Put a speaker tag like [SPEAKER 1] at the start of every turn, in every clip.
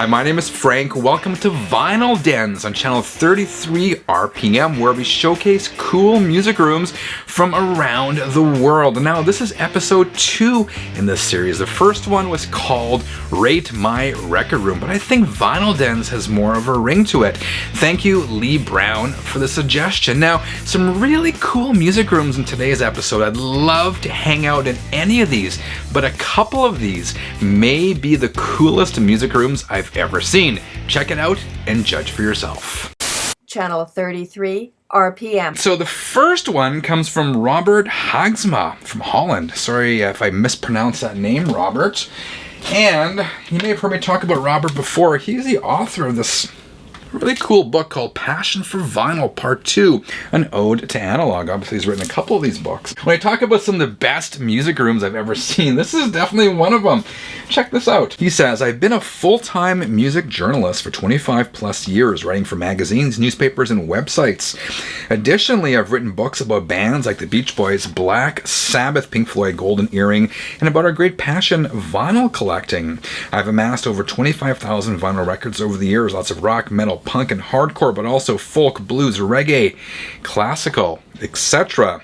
[SPEAKER 1] Hi, my name is Frank. Welcome to Vinyl Dens on channel 33 RPM, where we showcase cool music rooms from around the world. Now, this is episode 2 in this series. The first one was called Rate My Record Room, but I think Vinyl Dens has more of a ring to it. Thank you, Lee Brown, for the suggestion. Now, some really cool music rooms in today's episode. I'd love to hang out in any of these, but a couple of these may be the coolest music rooms I've ever seen. Check it out and judge for yourself.
[SPEAKER 2] Channel 33 RPM.
[SPEAKER 1] So the first one comes from Robert Hoggs Mom from Holland. Sorry if I mispronounced that name, Robert. And you may have heard me talk about Robert before. He's the author of this really cool book called Passion for Vinyl Part 2, an ode to analog. Obviously, he's written a couple of these books. When I talk about some of the best music rooms I've ever seen, this is definitely one of them. Check this out. He says, I've been a full-time music journalist for 25 plus years, writing for magazines, newspapers, and websites. Additionally, I've written books about bands like the Beach Boys, Black Sabbath, Pink Floyd, Golden Earring, and about our great passion, vinyl collecting. I've amassed over 25,000 vinyl records over the years, lots of rock, metal, punk, and hardcore, but also folk, blues, reggae, classical, etc.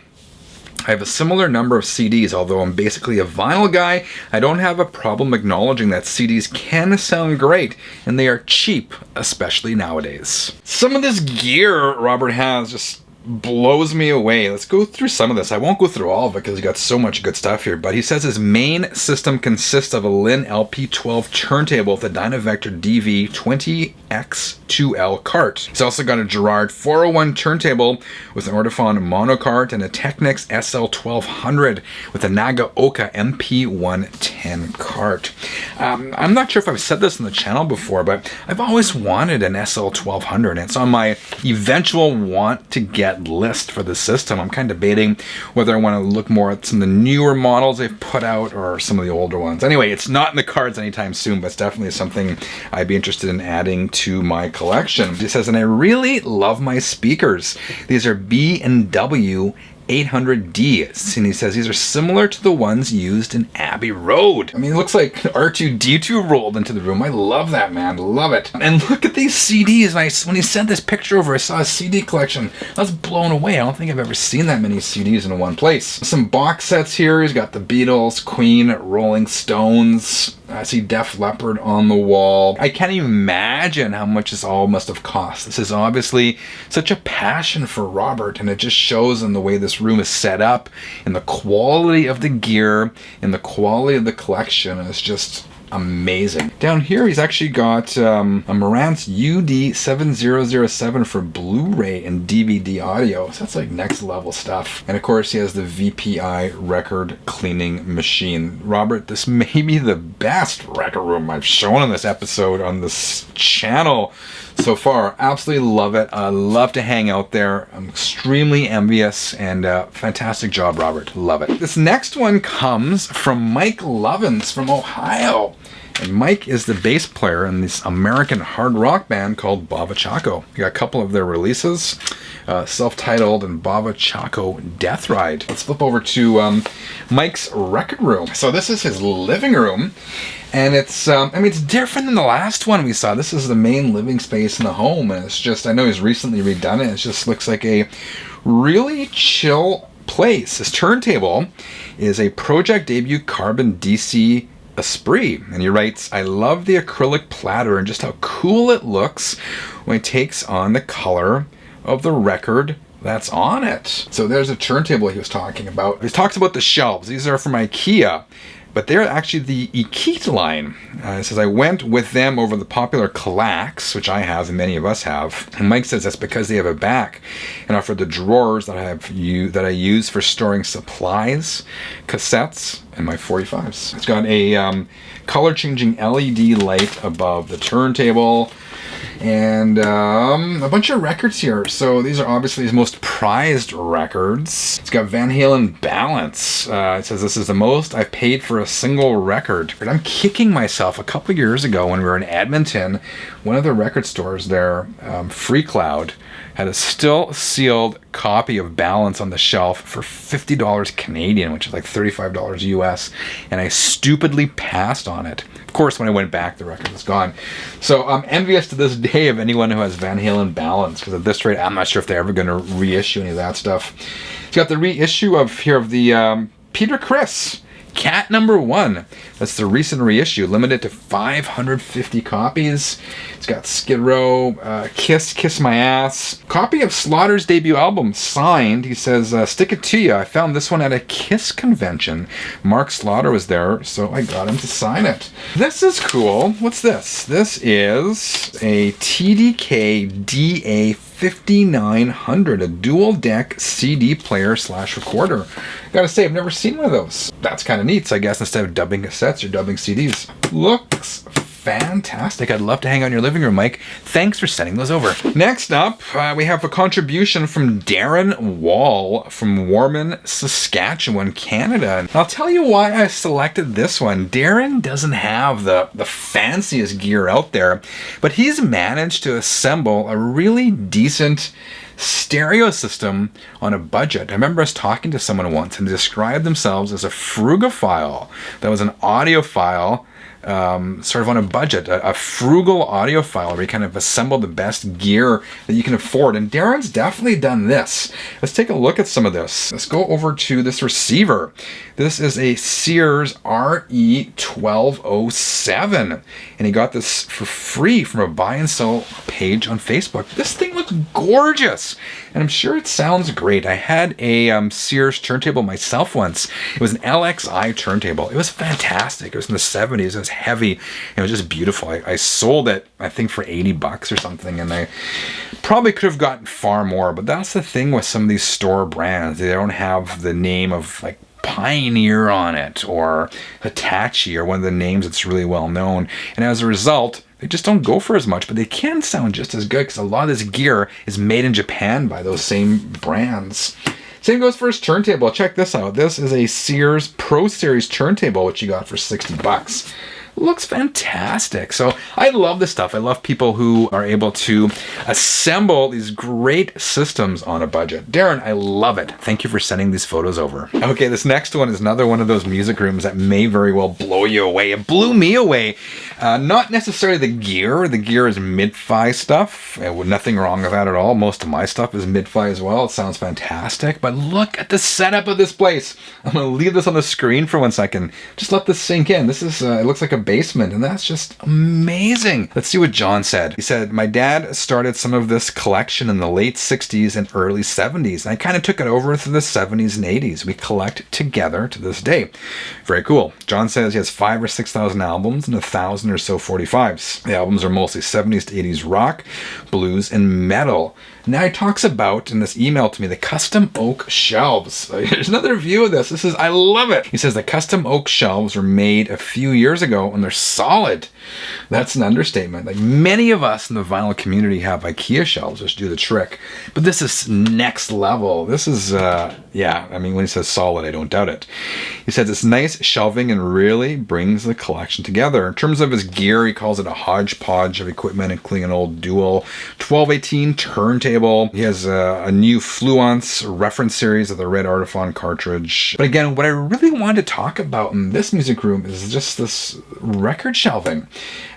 [SPEAKER 1] I have a similar number of CDs. Although I'm basically a vinyl guy, I don't have a problem acknowledging that CDs can sound great, and they are cheap, especially nowadays. Some of this gear Robert has just blows me away. Let's go through some of this. I won't go through all of it because he's got so much good stuff here, but he says his main system consists of a Lin LP12 turntable with a Dynavector DV20X2L cart. He's also got a Gerard 401 turntable with an Ortofon mono cart and a Technics SL1200 with a Nagaoka MP110 cart. I'm not sure if I've said this on the channel before, but I've always wanted an SL1200, and it's on my eventual want to get list for the system. I'm kind of debating whether I want to look more at some of the newer models they've put out or some of the older ones. Anyway, it's not in the cards anytime soon, but it's definitely something I'd be interested in adding to my collection. He says, and I really love my speakers. These are B&W 800D, and he says these are similar to the ones used in Abbey Road. I mean, it looks like R2-D2 rolled into the room. I love that, man. Love it. And look at these CDs. When he sent this picture over, I saw a CD collection. I was blown away. I don't think I've ever seen that many CDs in one place. Some box sets here. He's got the Beatles, Queen, Rolling Stones. I see Def Leppard on the wall. I can't even imagine how much this all must have cost. This is obviously such a passion for Robert, and it just shows in the way this room is set up, in the quality of the gear, in the quality of the collection. It's just amazing. Down here, he's actually got a Marantz UD7007 for Blu-ray and DVD audio. So that's like next level stuff. And of course, he has the VPI record cleaning machine. Robert, this may be the best record room I've shown in this episode on this channel so far. Absolutely love it. I love to hang out there. I'm extremely envious, and fantastic job, Robert. Love it. This next one comes from Mike Lovins from Ohio. And Mike is the bass player in this American hard rock band called Bava Choco. You got a couple of their releases, self-titled and Bava Choco Death Ride. Let's flip over to Mike's record room. So this is his living room, and it's, it's different than the last one we saw. This is the main living space in the home, and it's just, I know he's recently redone it. It just looks like a really chill place. His turntable is a Project Debut Carbon DC Esprit, and he writes, I love the acrylic platter and just how cool it looks when it takes on the color of the record that's on it. So there's a turntable he was talking about. He talks about the shelves. These are from IKEA, but they're actually the Ekeat line. It says, I went with them over the popular Kallax, which I have and many of us have. And Mike says that's because they have a back and offer the drawers that I use for storing supplies, cassettes, and my 45s. It's got a color-changing LED light above the turntable, and a bunch of records here. So these are obviously his most prized records. It's got Van Halen Balance. It says this is the most I've paid for a single record. But I'm kicking myself. A couple years ago when we were in Edmonton, one of the record stores there, Free Cloud, had a still sealed copy of Balance on the shelf for $50 Canadian, which is like $35 US, and I stupidly passed on it. Of course, when I went back, the record was gone. So I'm envious to this day of anyone who has Van Halen Balance, because at this rate, I'm not sure if they're ever going to reissue any of that stuff. It's got the reissue of the Peter Criss Cat number 1. That's the recent reissue, limited to 550 copies. It's got Skid Row, Kiss My Ass. Copy of Slaughter's debut album, signed. He says, stick it to you. I found this one at a Kiss convention. Mark Slaughter was there, so I got him to sign it. This is cool. What's this? This is a TDK DA 5900, a dual deck CD player / recorder. Gotta say, I've never seen one of those. That's kind of neat. So I guess instead of dubbing cassettes, you're dubbing CDs. Looks fantastic. I'd love to hang out in your living room, Mike. Thanks for sending those over. Next up, we have a contribution from Darren Wall from Warman, Saskatchewan, Canada. And I'll tell you why I selected this one. Darren doesn't have the fanciest gear out there, but he's managed to assemble a really decent stereo system on a budget. I remember us talking to someone once and they described themselves as a frugophile. That was an audiophile, sort of on a budget, a frugal audiophile where you kind of assemble the best gear that you can afford. And Darren's definitely done this. Let's take a look at some of this. Let's go over to this receiver. This is a Sears RE1207, and he got this for free from a buy and sell page on Facebook. This thing looks gorgeous, and I'm sure it sounds great. I had a Sears turntable myself once. It was an LXI turntable. It was fantastic. It was in the 70s. It was heavy. It was just beautiful. I sold it, I think, for $80 or something, and I probably could have gotten far more, but that's the thing with some of these store brands. They don't have the name of like Pioneer on it or Hitachi or one of the names that's really well known, and as a result they just don't go for as much, but they can sound just as good because a lot of this gear is made in Japan by those same brands. Same goes for his turntable. Check this out. This is a Sears Pro Series turntable, which you got for $60. Looks fantastic. So I love this stuff. I love people who are able to assemble these great systems on a budget. Darren, I love it. Thank you for sending these photos over. Okay, this next one is another one of those music rooms that may very well blow you away. It blew me away. Not necessarily the gear. The gear is mid-fi stuff. Nothing wrong with that at all. Most of my stuff is mid-fi as well. It sounds fantastic. But look at the setup of this place. I'm going to leave this on the screen for 1 second. Just let this sink in. This is, it looks like a basement, and that's just amazing. Let's see what John said. He said, my dad started some of this collection in the late 60s and early 70s, and I kind of took it over through the 70s and 80s. We collect together to this day. Very cool. John says he has 5,000 or 6,000 albums and 1,000 or so 45s. The albums are mostly 70s to 80s rock, blues, and metal. Now he talks about, in this email to me, the custom oak shelves. Here's another view of this. I love it. He says the custom oak shelves were made a few years ago and they're solid. That's an understatement. Like many of us in the vinyl community have IKEA shelves which do the trick, but this is next level. This is, yeah, I mean, when he says solid, I don't doubt it. He says it's nice shelving and really brings the collection together. In terms of his gear, he calls it a hodgepodge of equipment, including an old dual 1218 turntable. He has a new Fluence reference series of the Red Artifawn cartridge. But again, what I really wanted to talk about in this music room is just this record shelving.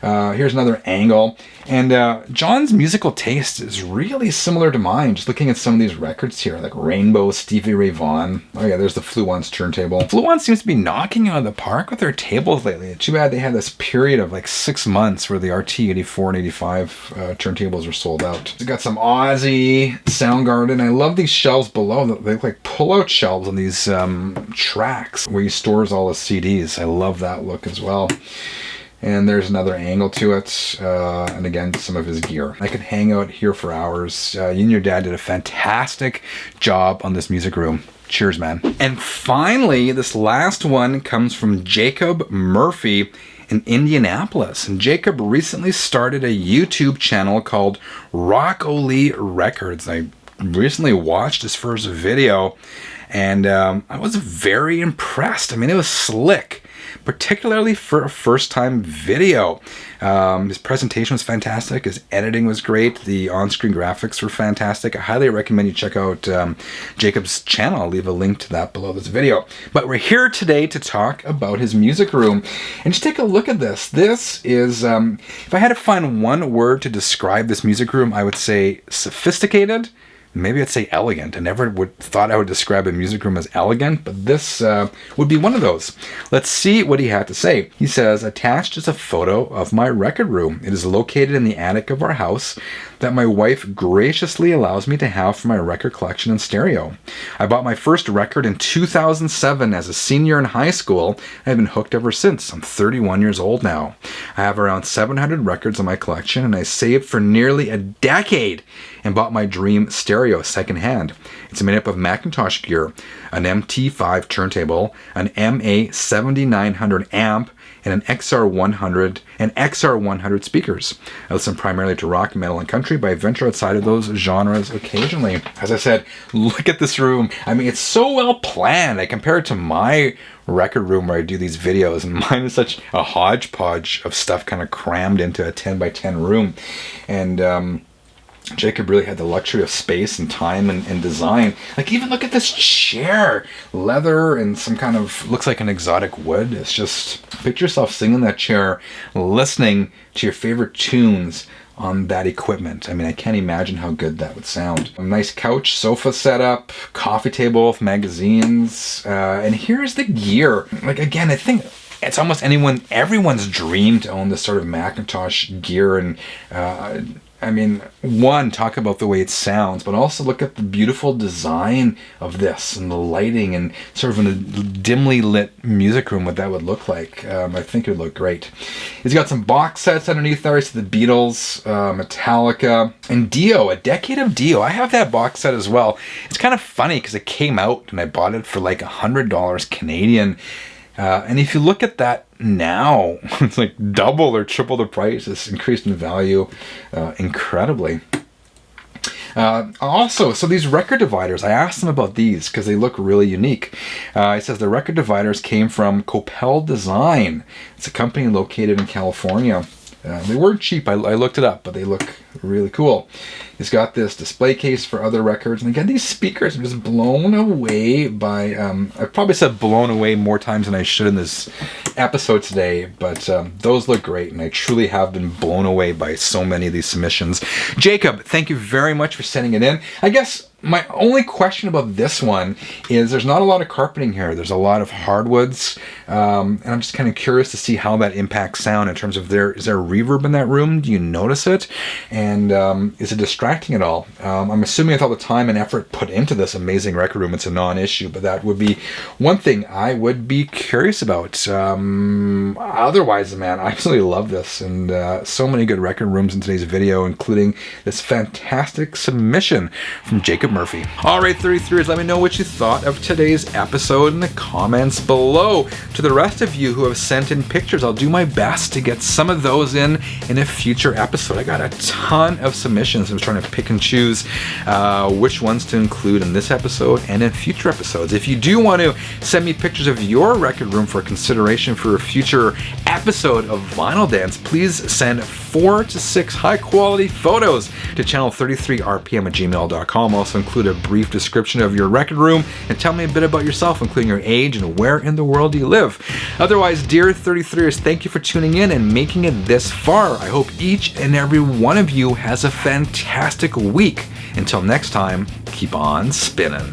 [SPEAKER 1] Here's another angle. And John's musical taste is really similar to mine. Just looking at some of these records here, like Rainbow, Stevie Ray Vaughan. Oh yeah, there's the Fluence turntable. Fluence seems to be knocking out of the park with their tables lately. Too bad they had this period of like 6 months where the RT84 and 85 turntables were sold out. It's got some Aussie, Soundgarden. I love these shelves below. They look like pull-out shelves on these tracks where he stores all his CDs. I love that look as well. And there's another angle to it, and again, some of his gear. I could hang out here for hours. You and your dad did a fantastic job on this music room. Cheers, man. And finally, this last one comes from Jacob Murphy in Indianapolis. And Jacob recently started a YouTube channel called Rock Oli Records. I recently watched his first video, and I was very impressed. I mean, it was slick. particularly for a first-time video. His presentation was fantastic. His editing was great. The on-screen graphics were fantastic. I highly recommend you check out Jacob's channel. I'll leave a link to that below this video. But we're here today to talk about his music room. And just take a look at this. This is, if I had to find one word to describe this music room, I would say sophisticated. Maybe I'd say elegant. I never thought I would describe a music room as elegant, but this would be one of those. Let's see what he had to say. He says, attached is a photo of my record room. It is located in the attic of our house that my wife graciously allows me to have for my record collection and stereo. I bought my first record in 2007 as a senior in high school. I've been hooked ever since. I'm 31 years old now. I have around 700 records in my collection, and I saved for nearly a decade and bought my dream stereo secondhand. It's made up of Macintosh gear, an MT5 turntable, an MA7900 amp, and an XR100 speakers. I listen primarily to rock, metal, and country, but I venture outside of those genres occasionally. As I said, look at this room. I mean, it's so well planned. I compare it to my record room where I do these videos, and mine is such a hodgepodge of stuff kind of crammed into a 10 by 10 room. And Jacob really had the luxury of space and time and design. Like, even look at this chair. Leather and some kind of, looks like an exotic wood. It's just, picture yourself sitting in that chair, listening to your favorite tunes on that equipment. I mean, I can't imagine how good that would sound. A nice couch, sofa setup, coffee table with magazines. And here's the gear. Like, again, I think it's almost everyone's dream to own this sort of Macintosh gear. And I mean, one, talk about the way it sounds, but also look at the beautiful design of this and the lighting and sort of in a dimly lit music room, what that would look like. I think it would look great. He's got some box sets underneath there. It's the Beatles, Metallica, and Dio, a decade of Dio. I have that box set as well. It's kind of funny because it came out and I bought it for like $100 Canadian. And if you look at that now, it's like double or triple the price. It's increased in value incredibly. Also, so these record dividers, I asked them about these because they look really unique. It says the record dividers came from Copel Design. It's a company located in California. They weren't cheap. I looked it up, but they look really cool. He's got this display case for other records. And again, these speakers are just blown away by, I've probably said blown away more times than I should in this episode today, but those look great. And I truly have been blown away by so many of these submissions. Jacob, thank you very much for sending it in. I guess my only question about this one is there's not a lot of carpeting here. There's a lot of hardwoods. And I'm just kind of curious to see how that impacts sound in terms of is there reverb in that room? Do you notice it? And is it distracting at all? I'm assuming with all the time and effort put into this amazing record room, it's a non-issue, but that would be one thing I would be curious about. Otherwise, man, I absolutely love this. And so many good record rooms in today's video, including this fantastic submission from Jacob Murphy. All right, 33ers, let me know what you thought of today's episode in the comments below. To the rest of you who have sent in pictures, I'll do my best to get some of those in a future episode. I got a ton of submissions. I was trying to pick and choose which ones to include in this episode and in future episodes. If you do want to send me pictures of your record room for consideration for a future episode of Vinyl Dance, please send 4 to 6 high quality photos to channel33rpm@gmail.com. Also include a brief description of your record room and tell me a bit about yourself, including your age and where in the world you live. Otherwise, dear 33ers, thank you for tuning in and making it this far. I hope each and every one of you has a fantastic week. Until next time, keep on spinning.